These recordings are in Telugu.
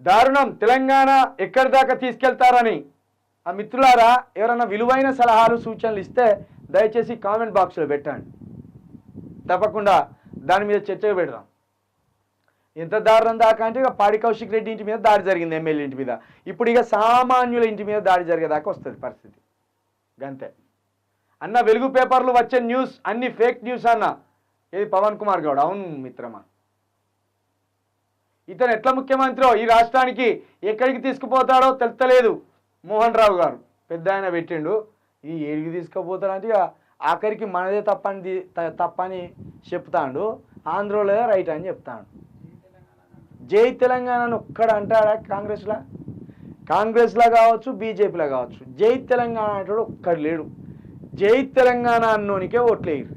దారుణం. తెలంగాణ ఎక్కడి దాకా తీసుకెళ్తారని ఆ మిత్రులారా ఎవరైనా విలువైన సలహాలు సూచనలు ఇస్తే దయచేసి కామెంట్ బాక్స్లో పెట్టండి. తప్పకుండా దాని మీద చర్చ పెడదాం. ఎంత దారుణం దాకా అంటే ఇక పాడి కౌశిక్ రెడ్డి ఇంటి మీద దాడి జరిగింది, ఎమ్మెల్యే ఇంటి మీద. ఇప్పుడు ఇక సామాన్యుల ఇంటి మీద దాడి జరిగేదాకా వస్తుంది పరిస్థితి. గంతే అన్న. వెలుగు పేపర్లు వచ్చే న్యూస్ అన్ని ఫేక్ న్యూస్ అన్న. ఇది పవన్ కుమార్ గౌడ్. అవును మిత్రమా, ఇతను ఎట్లా ముఖ్యమంత్రో ఈ రాష్ట్రానికి ఎక్కడికి తీసుకుపోతాడో తెలుస్తలేదు. మోహన్ రావు గారు పెద్ద ఆయన పెట్టిండు. ఈ ఏడికి తీసుకుపోతాడంటే ఇక ఆఖరికి మనదే తప్పని చెప్తాడు. ఆంధ్రలో రైట్ అని చెప్తాడు. జై తెలంగాణను ఒక్కడ అంటాడా కాంగ్రెస్లో కావచ్చు, బీజేపీలో కావచ్చు. జై తెలంగాణ అంటాడు ఒక్కడు లేడు. జై తెలంగాణ అన్నోనికే ఓట్లు వేయరు.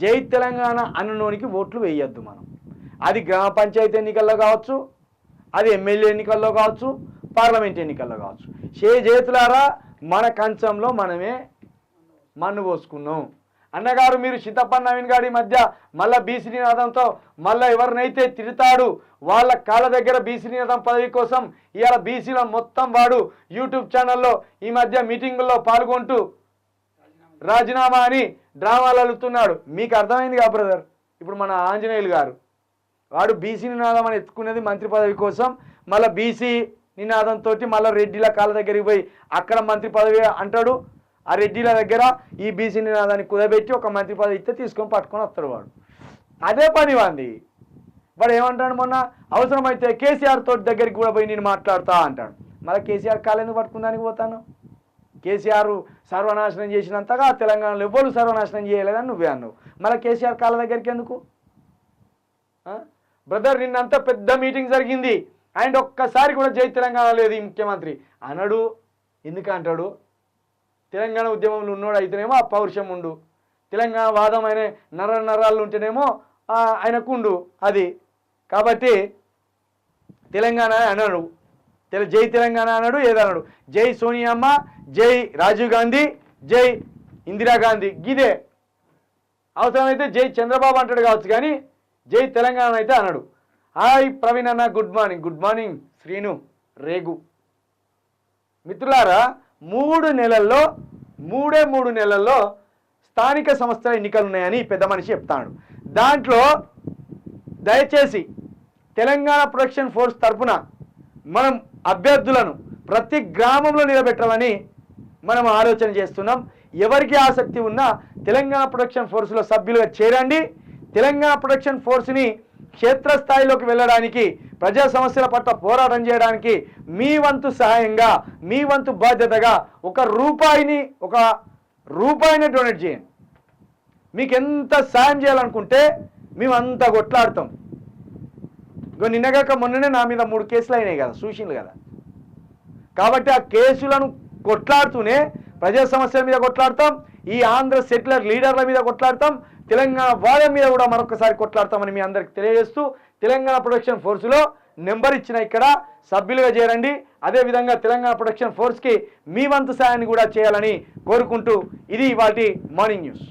జై తెలంగాణ అన్నోనికి ఓట్లు వేయద్దు మనం. అది గ్రామ పంచాయతీ ఎన్నికల్లో కావచ్చు, అది ఎమ్మెల్యే ఎన్నికల్లో కావచ్చు, పార్లమెంట్ ఎన్నికల్లో కావచ్చు. చేతులారా మన కంచంలో మనమే మన్ను పోసుకున్నాం. అన్నగారు మీరు సీతప్ప నవీన్ గారి మధ్య మళ్ళా బీసీ నినాదంతో మళ్ళీ ఎవరినైతే తిడతాడు వాళ్ళ కాళ్ళ దగ్గర బీసీ నినాదం పదవి కోసం ఇవాళ బీసీలో మొత్తం వాడు యూట్యూబ్ ఛానల్లో ఈ మధ్య మీటింగుల్లో పాల్గొంటూ రాజీనామా అని డ్రామాలు అల్లుతున్నాడు. మీకు అర్థమైంది కదా బ్రదర్. ఇప్పుడు మన ఆంజనేయులు గారు వాడు బీసీ నినాదం అని ఎత్తుకునేది మంత్రి పదవి కోసం. మళ్ళీ బీసీ నినాదంతో మళ్ళీ రెడ్డిల కాళ్ళ దగ్గరికి పోయి అక్కడ మంత్రి పదవి అంటాడు. ఆ రెడ్డిల దగ్గర ఈ బీసీ నినాదాన్ని కుదబెట్టి ఒక మంత్రి పదవి ఇస్తే తీసుకొని పట్టుకొని వస్తాడు వాడు. అదే పని వాంది. వాడు ఏమంటాడు, మొన్న అవసరమైతే కేసీఆర్ తోటి దగ్గరికి కూడా పోయి నేను మాట్లాడుతా అంటాడు. మళ్ళీ కేసీఆర్ కాళ్ళెందుకు పట్టుకుందానికి పోతాను? కేసీఆర్ సర్వనాశనం చేసినంతగా తెలంగాణలో ఎవ్వరు సర్వనాశనం చేయలేదని నువ్వే అన్నావు. మళ్ళీ కేసీఆర్ కాళ్ళ దగ్గరికి ఎందుకు బ్రదర్? నిన్నంతా పెద్ద మీటింగ్ జరిగింది, అండ్ ఒక్కసారి కూడా జై తెలంగాణ లేదు ఈ ముఖ్యమంత్రి అనడు. ఎందుకు అంటాడు? తెలంగాణ ఉద్యమంలో ఉన్నోడు అయితేనేమో ఆ పౌరుషం ఉండు, తెలంగాణ వాదం ఆయన నరాలు ఉంటేనేమో ఆయనకుండు అది. కాబట్టి తెలంగాణ అన్నాడు, జై తెలంగాణ అన్నాడు, ఏదన్నాడు జై సోనియమ్మ, జై రాజీవ్ గాంధీ, జై ఇందిరాగాంధీ, గిదే. అవసరమైతే జై చంద్రబాబు అంటాడు కావచ్చు, కానీ జై తెలంగాణ అయితే అన్నాడు. హాయ్ ప్రవీణ్ అన్న, good morning. Good morning Srinu రేగు. మిత్రులారా, 3 నెలల్లో స్థానిక సంస్థల ఎన్నికలు ఉన్నాయని పెద్ద మనిషి చెప్తాడు. దాంట్లో దయచేసి తెలంగాణ ప్రొడక్షన్ ఫోర్స్ తరఫున మనం అభ్యర్థులను ప్రతి గ్రామంలో నిలబెట్టాలని మనం ఆలోచన చేస్తున్నాం. ఎవరికి ఆసక్తి ఉన్నా తెలంగాణ ప్రొడక్షన్ ఫోర్స్లో సభ్యులుగా చేరండి. తెలంగాణ ప్రొడక్షన్ ఫోర్స్ని క్షేత్రస్థాయిలోకి వెళ్ళడానికి, ప్రజా సమస్యల పట్ల పోరాటం చేయడానికి మీ వంతు సహాయంగా, మీ వంతు బాధ్యతగా ఒక రూపాయిని డొనేట్ చేయండి. మీకు ఎంత సాయం చేయాలనుకుంటే మేము అంత కొట్లాడతాం. నిన్నగాక మొన్ననే నా మీద 3 కేసులు అయినాయి కదా, చూసిండ్రు కదా. కాబట్టి ఆ కేసులను కొట్లాడుతూనే ప్రజా సమస్యల మీద కొట్లాడతాం, ఈ ఆంధ్ర సెటిలర్ లీడర్ల మీద కొట్లాడతాం, తెలంగాణ వాదం మీద కూడా మరొకసారి కొట్లాడతామని మీ అందరికి తెలియజేస్తూ, తెలంగాణ ప్రొడక్షన్ ఫోర్సులో నెంబర్ ఇచ్చిన ఇక్కడ సభ్యులుగా చేరండి. అదేవిధంగా తెలంగాణ ప్రొడక్షన్ ఫోర్స్కి మీ వంతు సాయాన్ని కూడా చేయాలని కోరుకుంటూ ఇది ఇవాల్టి మార్నింగ్ న్యూస్.